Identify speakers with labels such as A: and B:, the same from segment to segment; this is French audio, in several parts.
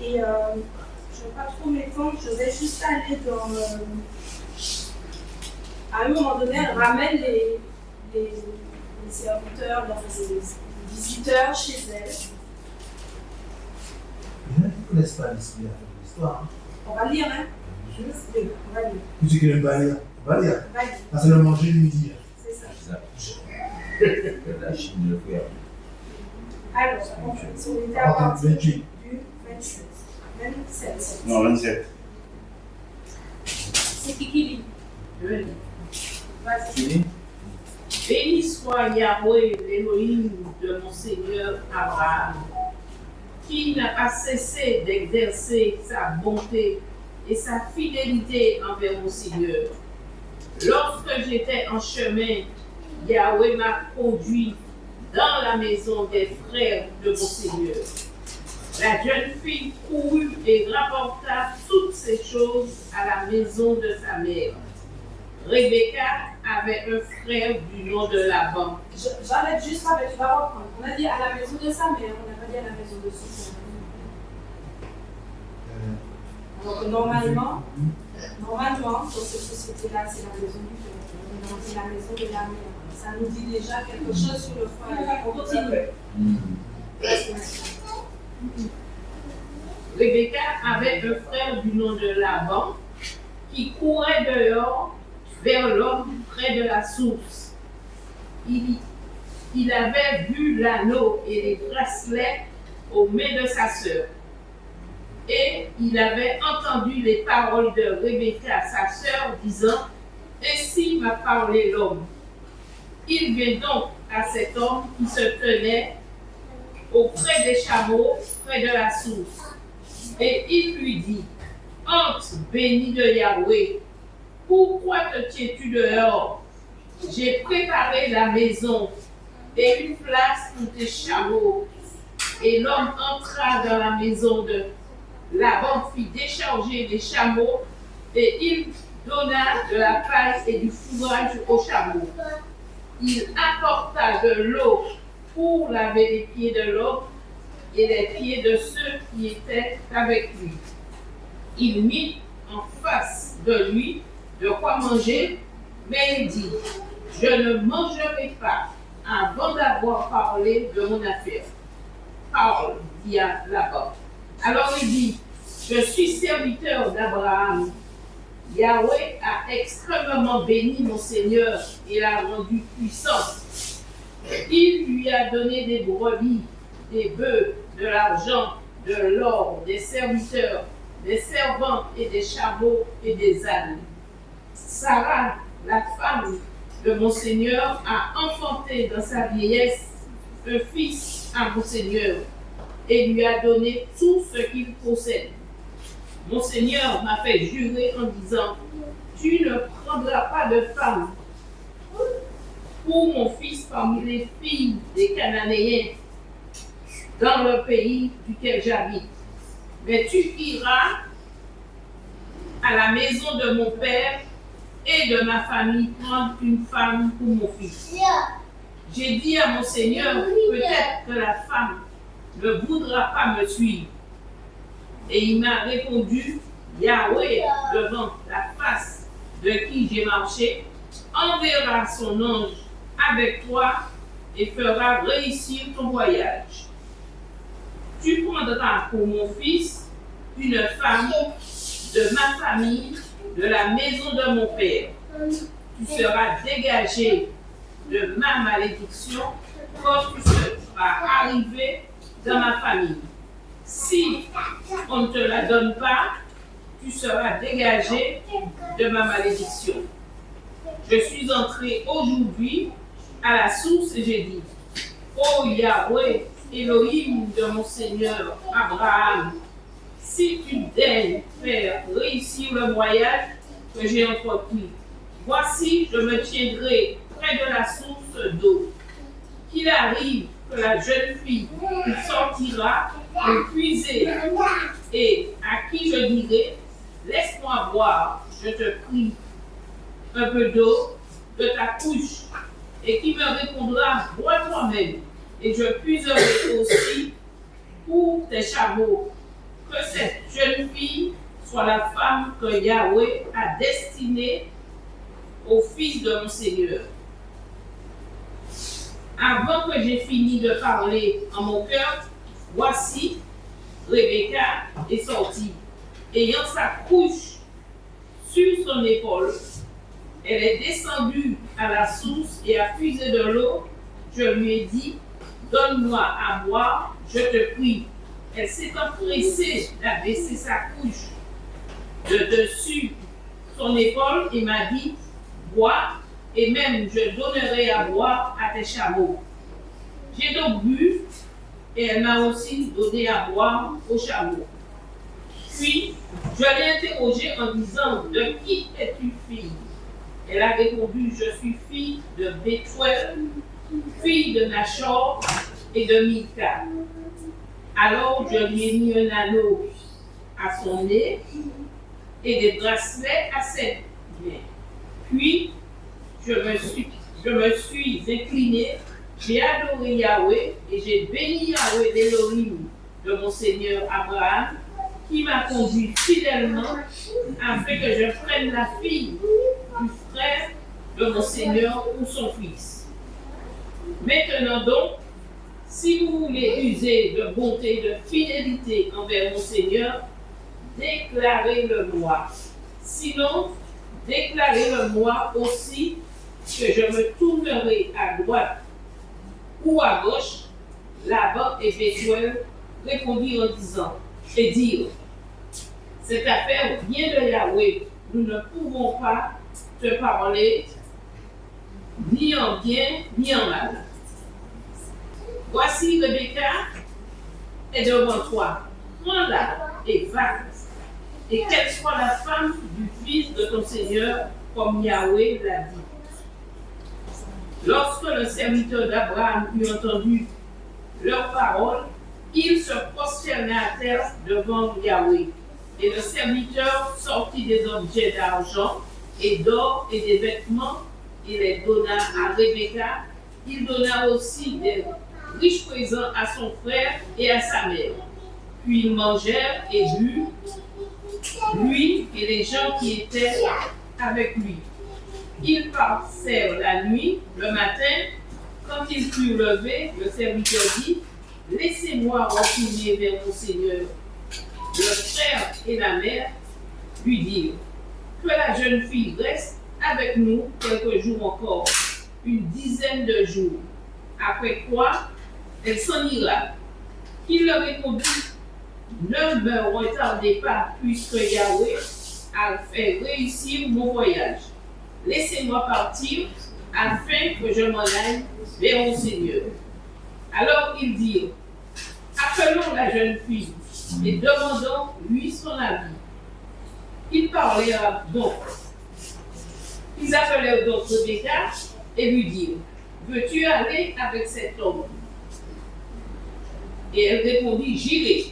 A: Et je ne vais pas trop m'étendre, je vais juste aller dans. À un moment donné, elle ramène les serviteurs, les visiteurs chez elle.
B: Il y en a qui ne connaissent pas l'histoire.
A: On va lire, hein?
B: Bien sûr.
A: Oui, on va lire.
B: Tu sais qu'il n'aime pas lire. On va lire.
A: On va lire.
B: Ah, c'est le manger le midi.
A: C'est ça.
C: La Chine de frère.
A: Alors, on était à partir du 27. 27.
D: Non, 27.
A: C'est qui lit?
E: Je lis.
A: Vas-y.
E: Béni soit Yahweh, l'Élohim de mon Seigneur Abraham, qui n'a pas cessé d'exercer sa bonté et sa fidélité envers mon Seigneur. Lorsque j'étais en chemin, Yahweh m'a conduit dans la maison des frères de mon Seigneur. La jeune fille courut et rapporta toutes ces choses à la maison de sa mère. Rebecca avait un frère du nom de Laban.
A: J'arrête juste avec, tu vas reprendre. On a dit à la maison de sa mère, on n'a pas dit à la maison de son père. Donc normalement, dans cette société-là, c'est la maison du père. C'est la maison de la mère. Ça nous dit déjà quelque chose sur le foyer. On continue.
E: Rebecca avait un frère du nom de Laban qui courait dehors vers l'homme près de la source. Il avait vu l'anneau et les bracelets aux mains de sa sœur. Et il avait entendu les paroles de Rebecca, sa sœur, disant « Ainsi m'a parlé l'homme. » Il vient donc à cet homme qui se tenait auprès des chameaux, près de la source. Et il lui dit, « Entre, béni de Yahweh, pourquoi te tiens-tu dehors? J'ai préparé la maison et une place pour tes chameaux. » Et l'homme entra dans la maison de Laban, fit décharger les chameaux, et il donna de la paille et du fourrage aux chameaux. Il apporta de l'eau pour laver les pieds de l'homme et les pieds de ceux qui étaient avec lui. Il mit en face de lui de quoi manger, mais il dit, « Je ne mangerai pas avant d'avoir parlé de mon affaire. » Parle, dit à Laban. Alors il dit, « Je suis serviteur d'Abraham. Yahweh a extrêmement béni mon Seigneur et l'a rendu puissant. Il lui a donné des brebis, des bœufs, de l'argent, de l'or, des serviteurs, des servants et des chameaux et des ânes. Sarah, la femme de mon Seigneur, a enfanté dans sa vieillesse un fils à mon Seigneur et lui a donné tout ce qu'il possède. Mon Seigneur m'a fait jurer en disant, tu ne prendras pas de femme pour mon fils parmi les filles des Cananéens dans le pays duquel j'habite. Mais tu iras à la maison de mon père et de ma famille prendre une femme pour mon fils. J'ai dit à mon Seigneur, peut-être que la femme ne voudra pas me suivre. Et il m'a répondu, Yahweh, devant la face de qui j'ai marché, enverra son ange avec toi et fera réussir ton voyage. Tu prendras pour mon fils une femme de ma famille, de la maison de mon père. Tu seras dégagé de ma malédiction quand tu seras arrivé dans ma famille. Si on ne te la donne pas, tu seras dégagé de ma malédiction. Je suis entré aujourd'hui à la source et j'ai dit, ô Yahweh, Elohim de mon Seigneur Abraham, si tu daignes faire réussir le voyage que j'ai entrepris, voici, je me tiendrai près de la source d'eau. Qu'il arrive que la jeune fille qui sortira pour puiser et à qui je dirai, laisse-moi boire, je te prie, un peu d'eau de ta couche, et qui me répondra, bois toi-même, et je puiserai aussi pour tes chameaux, que cette jeune fille soit la femme que Yahweh a destinée au fils de mon Seigneur. Avant que j'ai fini de parler en mon cœur, voici, Rebecca est sortie, ayant sa couche sur son épaule. Elle est descendue à la source et a puisé de l'eau. Je lui ai dit, donne-moi à boire, je te prie. Elle s'est empressée d'abaisser sa couche de dessus son épaule et m'a dit, bois, et même je donnerai à boire à tes chameaux. J'ai donc bu, et elle m'a aussi donné à boire aux chameaux. Puis, je l'ai interrogée en disant, de qui es-tu fille? Elle a répondu, je suis fille de Bethuel, fille de Nachor et de Milka. Alors je lui ai mis un anneau à son nez et des bracelets à ses mains. Puis je me suis inclinée, j'ai adoré Yahweh et j'ai béni Yahweh l'Élohim de mon Seigneur Abraham, qui m'a conduit fidèlement afin que je prenne la fille du frère de mon Seigneur ou son fils. Maintenant donc, si vous voulez user de bonté et de fidélité envers mon Seigneur, déclarez-le-moi. Sinon, déclarez-le-moi aussi que je me tournerai à droite ou à gauche. Laban et Bethuel répondirent en disant, et dirent, cette affaire vient de Yahweh, nous ne pouvons pas te parler ni en bien ni en mal. Voici Rebecca est devant toi, prends-la et va, et qu'elle soit la femme du fils de ton Seigneur, comme Yahweh l'a dit. Lorsque le serviteur d'Abraham eut entendu leurs paroles, il se prosterna à terre devant Yahweh. Et le serviteur sortit des objets d'argent et d'or et des vêtements, il les donna à Rebecca. Il donna aussi des riches présents à son frère et à sa mère. Puis ils mangèrent et burent, lui et les gens qui étaient avec lui. Ils passèrent la nuit. Le matin, quand ils furent levés, le serviteur dit, laissez-moi retourner vers mon Seigneur. Le frère et la mère lui dirent, que la jeune fille reste avec nous quelques jours encore, une dizaine de jours. Après quoi, elle s'en ira. Il leur répondit, ne me retardez pas, puisque Yahweh a fait réussir mon voyage. Laissez-moi partir, afin que je m'en aille vers mon Seigneur. Alors ils dirent, appelons la jeune fille et demandons-lui son avis. Ils parlèrent donc. Ils appelèrent donc Rebecca et lui dirent, veux-tu aller avec cet homme? Et elle répondit, j'irai.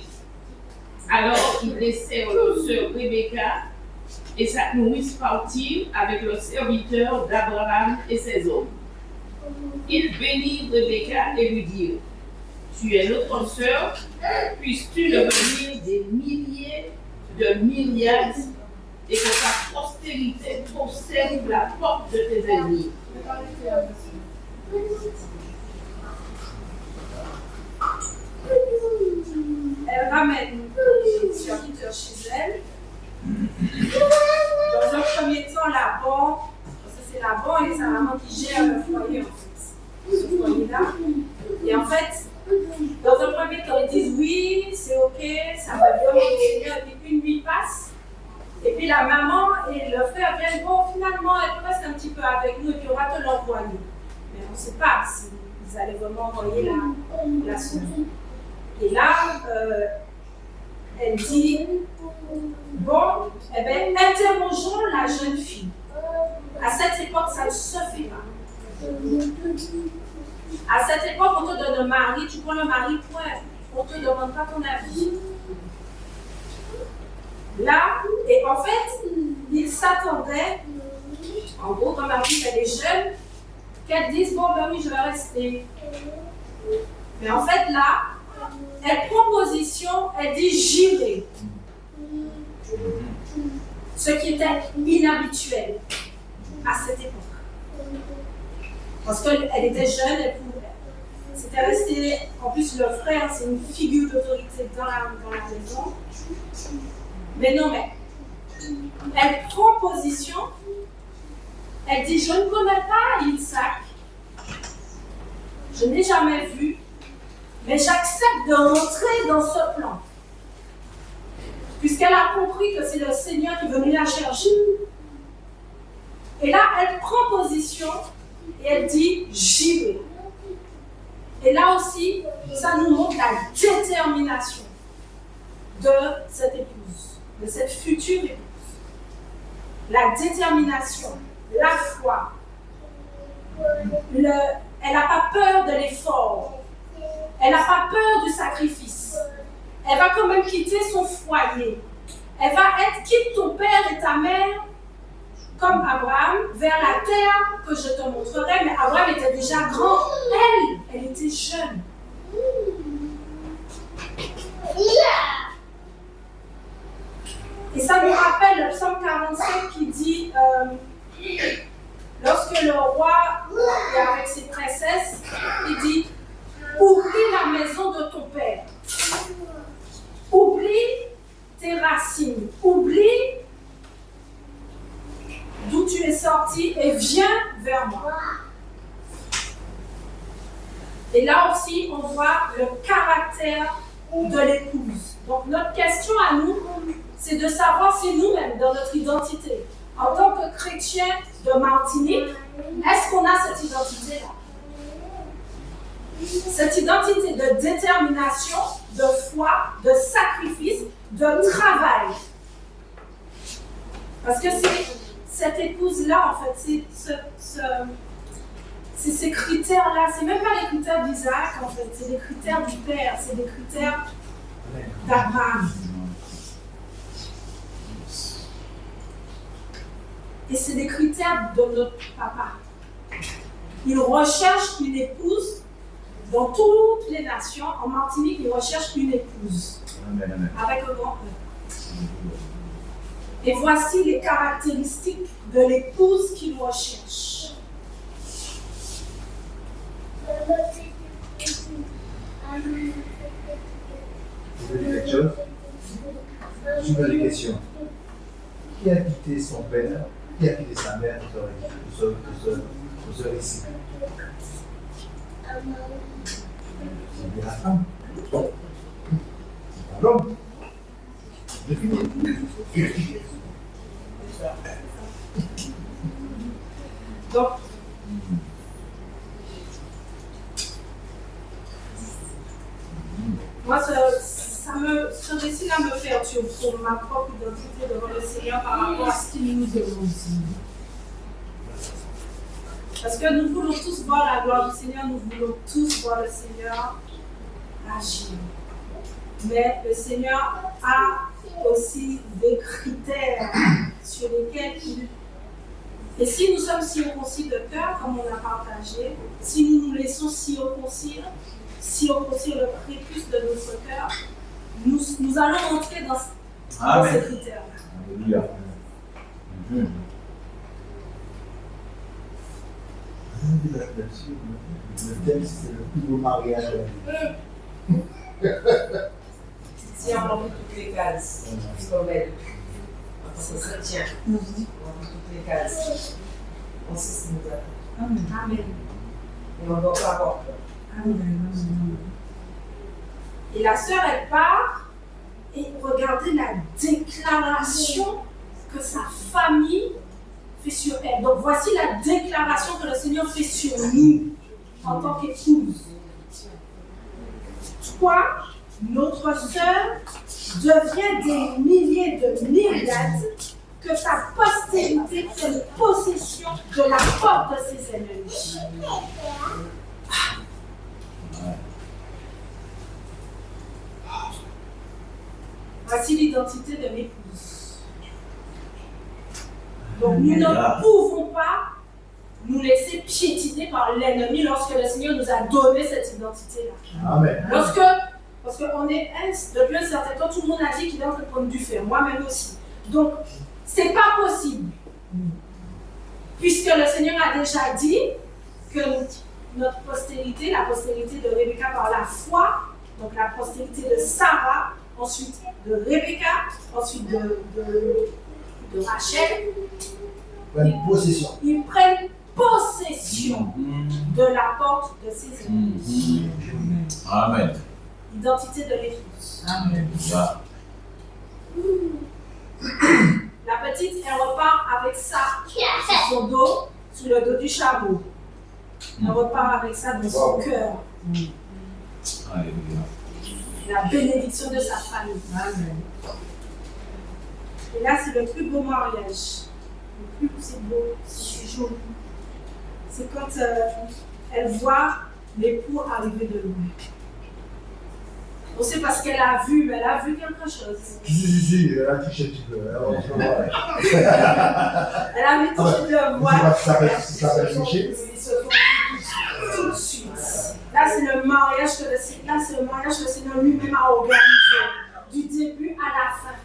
E: Alors ils laissèrent leur sœur Rebecca et sa nourrice partir avec le serviteur d'Abraham et ses hommes. Ils bénirent Rebecca et lui dirent, tu es notre sœur, puisses-tu devenir des milliers de myriades et que ta postérité possède la porte de tes ennemis.
A: Elle ramène les serviteurs chez elle. Dans un premier temps, Laban, ça c'est Laban et sa maman qui gère le foyer en fait. Ce foyer-là. Et en fait, dans un premier temps, ils disent oui, c'est ok, ça va bien, mon Seigneur. Et puis une nuit passe. Et puis la maman et le frère viennent, bon, finalement, elle reste un petit peu avec nous et puis on va te l'envoyer. Mais on ne sait pas s'ils allaient vraiment envoyer la soeur. Et là, elle dit, bon, eh bien, interrogeons la jeune fille. À cette époque, ça ne se fait pas. À cette époque, on te donne un mari, tu prends le mari, point. On ne te demande pas ton avis. Là, et en fait, il s'attendait, en gros, quand la fille elle est jeune, qu'elle dise, bon, ben oui, je vais rester. Mais en fait, là, Elle prend position, elle dit j'irai. Ce qui était inhabituel à cette époque. Parce qu'elle était jeune, elle pouvait. C'était resté, en plus le frère, c'est une figure d'autorité dans la maison. Mais non, mais elle prend position, elle dit, je ne connais pas Isaac, je n'ai jamais vu, mais j'accepte de rentrer dans ce plan. Puisqu'elle a compris que c'est le Seigneur qui est venu la chercher. Et là, elle prend position et elle dit, j'y vais. Et là aussi, ça nous montre la détermination de cette épouse, de cette future épouse. La détermination, la foi. Elle n'a pas peur de l'effort. Elle n'a pas peur du sacrifice. Elle va quand même quitter son foyer. Elle va être, quitte ton père et ta mère, comme Abraham, vers la terre que je te montrerai. Mais Abraham était déjà grand. Elle était jeune. Et ça nous rappelle le psaume 45 qui dit, lorsque le roi est avec ses princesses, il dit, oublie la maison de ton père. Oublie tes racines. Oublie d'où tu es sorti et viens vers moi. Et là aussi, on voit le caractère de l'épouse. Donc notre question à nous, c'est de savoir si nous-mêmes, dans notre identité, en tant que chrétiens de Martinique, est-ce qu'on a cette identité-là? Cette identité de détermination, de foi, de sacrifice, de travail. Parce que c'est cette épouse-là, en fait, c'est ces critères-là, c'est même pas les critères d'Isaac, en fait, c'est les critères du Père, c'est les critères d'Abraham. Et c'est des critères de notre papa. Il recherche une épouse dans toutes les nations. En Martinique, il recherche une épouse.
C: Amen.
A: Avec un grand E. Et voici les caractéristiques de l'épouse qu'il recherche.
B: Vous voulez dire quelque chose? Je pose une question. Qui a quitté son père? Qui a quitté sa mère pour se ici? C'est bien la femme. C'est pas l'homme. C'est fini.
A: Donc, moi, ce récit-là me perturbe pour ma propre identité devant le Seigneur par rapport à ce qu'il nous demande. Parce que nous voulons tous voir la gloire du Seigneur, nous voulons tous voir le Seigneur agir. Mais le Seigneur a aussi des critères sur lesquels il... Et si nous sommes circoncis de cœur, comme on a partagé, si nous nous laissons circoncire le prépuce de notre cœur, nous allons entrer dans ces critères-là.
C: Alléluia.
B: Le thème, c'est le plus beau mariage.
D: Si on remplit toutes les cases, c'est comme elle. Ça se tient. On remplit toutes les cases. On sait ce qui nous attend.
A: Amen.
D: Et on ne doit pas avoir peur.
A: Amen. Et la sœur, elle part et regardez la déclaration que sa famille fait sur elle. Donc voici la déclaration que le Seigneur fait sur nous en tant qu'épouse. Toi, notre sœur, devient des milliers de myriades, que ta postérité prenne possession de la porte de ses ennemis. Voici l'identité de l'épouse. Donc nous ne pouvons pas nous laisser piétiner par l'ennemi lorsque le Seigneur nous a donné cette identité-là.
B: Amen.
A: Lorsque Parce qu'on est depuis un certain temps, tout le monde a dit qu'il est en train de faire, moi-même aussi. Donc, c'est pas possible. Puisque le Seigneur a déjà dit que notre postérité, la postérité de Rebecca par la foi, donc la postérité de Sarah, ensuite de Rebecca, ensuite de Rachel, ils prennent possession de la porte de ses ennemis.
C: Amen.
A: Identité de l'épouse.
E: Amen.
C: Yeah.
A: La petite, elle repart avec ça sur son dos, sur le dos du chameau. Elle repart avec ça dans son cœur.
C: Alléluia.
A: La bénédiction de sa famille.
E: Amen.
A: Et là, c'est le plus beau mariage. Le plus c'est beau, c'est joli. C'est quand elle voit l'époux arriver de loin. On sait parce qu'elle a vu, mais elle a vu quelque chose.
B: Si, elle a touché un petit peu.
A: Elle a vu toucher le voile.
B: Ça va toucher.
A: Ils se font tout de suite. Là, c'est le mariage que le Seigneur lui-même a organisé, du début à la fin.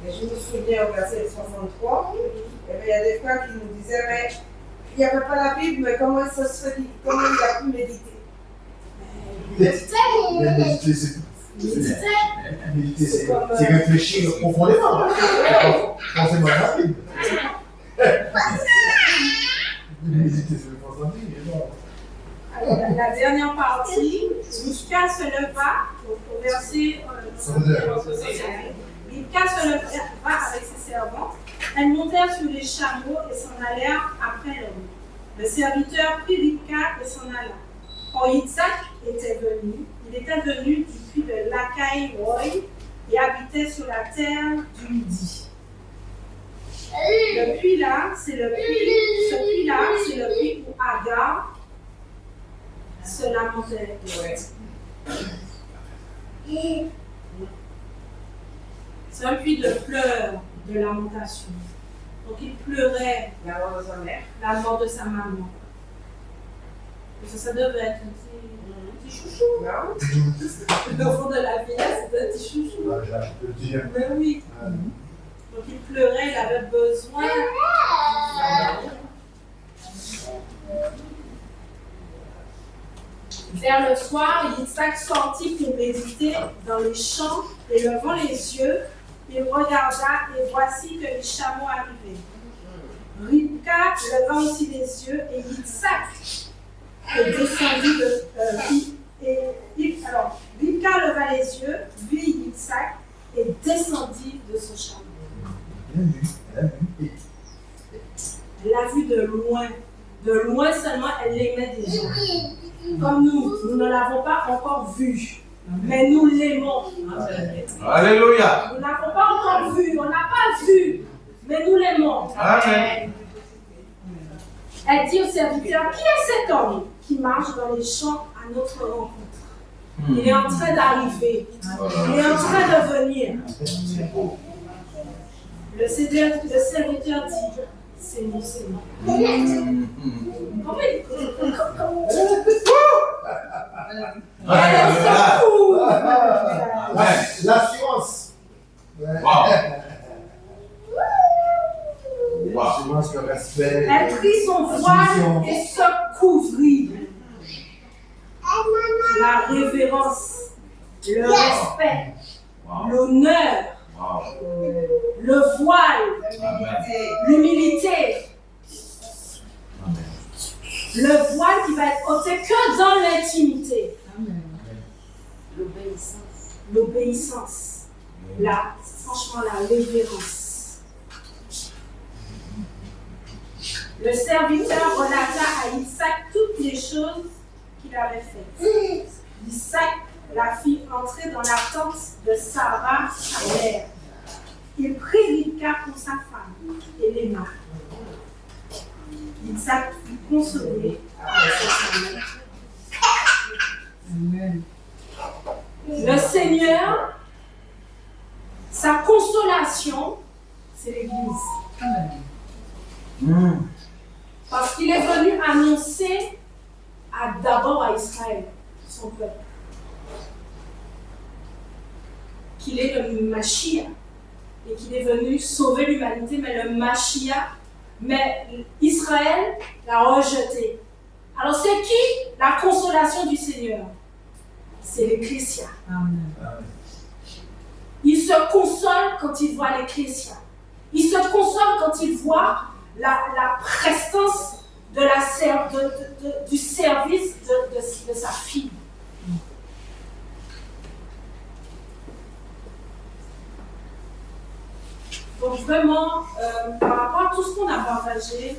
D: Mais je me souviens au verset 63, il y a des fois qui nous disaient, mais il n'y avait pas la Bible, mais comment ça se fait, comment il a pu méditer?
B: Méditer, c'est réfléchir profondément. Forcément la Bible. Méditer, c'est le
A: La dernière partie, Rivka se leva, au verset Rivka se leva avec ses servants. Elles montèrent sur les chameaux et s'en allèrent après l'homme. Le serviteur prit Rivka et s'en alla. Or Yitzhak était venu, il était venu du puits de Lacaï Roy et habitait sur la terre du Midi. Ce puits-là, c'est le puits où Agar se lamentait. C'est un puits de pleurs, de lamentation. Donc il pleurait
D: La mort de sa mère.
A: la mort de sa maman. Ça devait être un petit chouchou.
D: Non?
A: Le fond de la vie, c'était un petit chouchou.
B: Je peux dire.
A: Mais oui. Donc il pleurait, il avait besoin. Vers le soir, Yitzhak sortit pour méditer dans les champs et levant les yeux, il regarda et voici que les chameaux arrivaient. Rivka leva aussi les yeux et Yitzhak est descendu alors, Rivka leva les yeux, vit Yitzhak et descendit de son chameau. Elle l'a vu de loin. De loin seulement, elle l'aimait déjà. Comme nous ne l'avons pas encore vu, mais nous l'aimons.
C: Alléluia.
A: Nous n'avons pas encore vu, on n'a pas vu, mais nous l'aimons.
C: Amen.
A: Elle dit au serviteur, qui est cet homme qui marche dans les champs à notre rencontre? Il est en train d'arriver, il est en train de venir. Le serviteur dit, c'est nous, c'est nous.
B: L'assurance. L'assurance, le respect.
A: Elle prit son voile et se couvrit. La révérence, le respect, l'honneur, le voile, l'humilité. Le voile qui va être ôté que dans l'intimité. L'obéissance. Franchement, la révérence. Le serviteur relata à Isaac toutes les choses qu'il avait faites. Isaac la fit entrer dans la tente de Sarah, sa mère. Il prit Rivka pour sa femme et l'aima. Isaac fut consolé avec sa mère.
E: Amen.
A: Le Seigneur, sa consolation, c'est l'Église. Parce qu'il est venu annoncer d'abord à Israël, son peuple. qu'il est le Mashiach et qu'il est venu sauver l'humanité, mais le Mashiach, mais Israël l'a rejeté. Alors c'est qui la consolation du Seigneur? C'est l'Ecclésia. Il se console quand il voit l'Ecclésia. Il se console quand il voit la prestance du service de sa fille. Donc vraiment, par rapport à tout ce qu'on a partagé,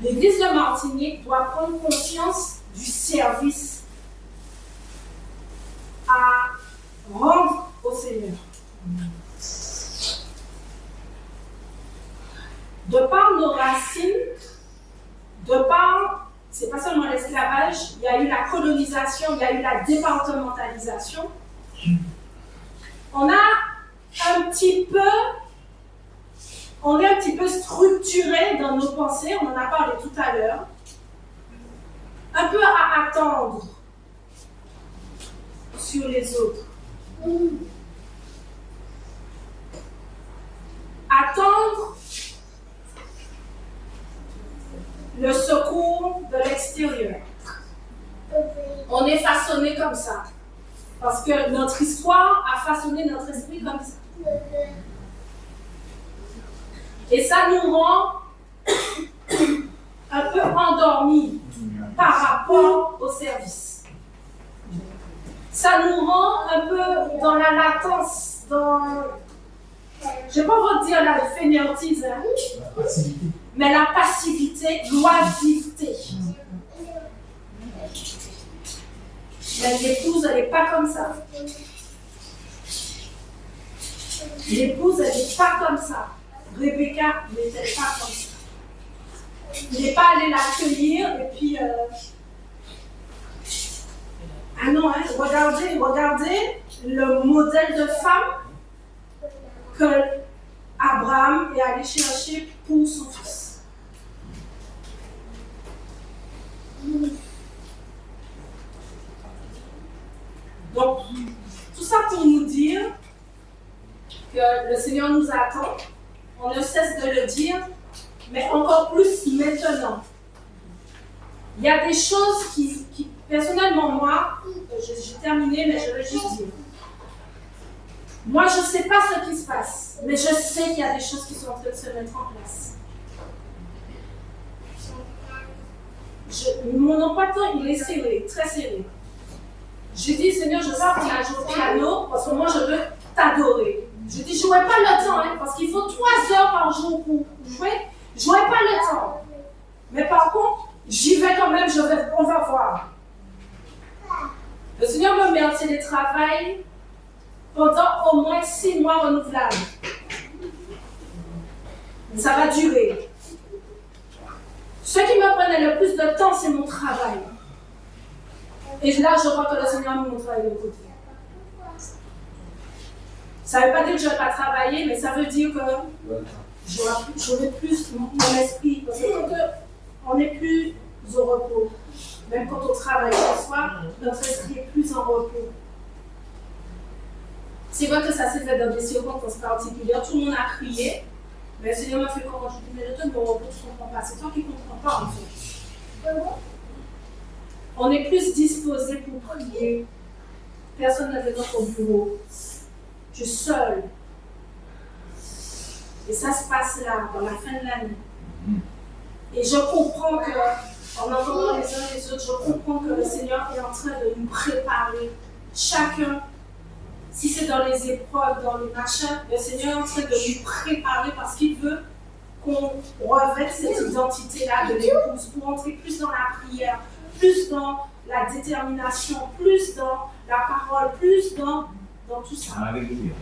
A: l'Église de Martinique doit prendre conscience du service à rendre au Seigneur. De par nos racines, c'est pas seulement l'esclavage, il y a eu la colonisation, il y a eu la départementalisation. On est un petit peu structuré dans nos pensées, on en a parlé tout à l'heure, un peu à attendre sur les autres. Attendre le secours de l'extérieur. On est façonné comme ça. Parce que notre histoire a façonné notre esprit comme ça. Et ça nous rend un peu endormis par rapport au service. Ça nous rend un peu dans la latence, je ne vais pas vous dire la fainéantise, mais la passivité, l'oisiveté. Mais l'épouse, elle n'est pas comme ça. L'épouse, elle n'est pas comme ça. Rebecca n'était pas comme ça. Il n'est pas allé l'accueillir et puis... Ah non, hein, regardez le modèle de femme que Abraham est allé chercher pour son fils. Donc, tout ça pour nous dire que le Seigneur nous attend. On ne cesse de le dire, mais encore plus maintenant. Il y a des choses qui personnellement, moi, j'ai terminé, mais je veux juste dire. Moi, je ne sais pas ce qui se passe, mais je sais qu'il y a des choses qui sont en train de se mettre en place. Mon emploi de temps, il est serré, très serré. Je dis, Seigneur, je veux apprendre à jouer au piano parce que moi, je veux t'adorer. Je dis, je n'aurai pas le temps, hein, parce qu'il faut 3 heures par jour pour jouer. Je n'aurai pas le temps. Mais par contre, j'y vais quand même, on va voir. Le Seigneur me met en télétravail pendant au moins 6 mois renouvelables. Ça va durer. Ce qui me prenait le plus de temps, c'est mon travail. Et là, je vois que le Seigneur me montre de côté. Ça ne veut pas dire que je ne vais pas travailler, mais ça veut dire que j'aurai plus mon esprit. Parce que quand on n'est plus au repos, même quand on travaille ce soir, notre esprit est plus en repos. C'est vrai que ça s'est fait dans des circonstances particulières. Tout le monde a crié. Mais le Seigneur m'a fait comment? Je dis, mais le temps de mon repos, tu ne comprends pas. C'est toi qui ne comprends pas, en fait. On est plus disposé pour prier. Personne n'est dans ton bureau. Tu es seul. Et ça se passe là, dans la fin de l'année. Et je comprends que, en entendant les uns les autres, je comprends que le Seigneur est en train de nous préparer. Chacun, si c'est dans les épreuves, dans les machins, le Seigneur est en train de nous préparer parce qu'il veut qu'on revête cette identité-là de l'épouse pour entrer plus dans la prière, plus dans la détermination, plus dans la parole, plus dans tout ça.
C: Alléluia.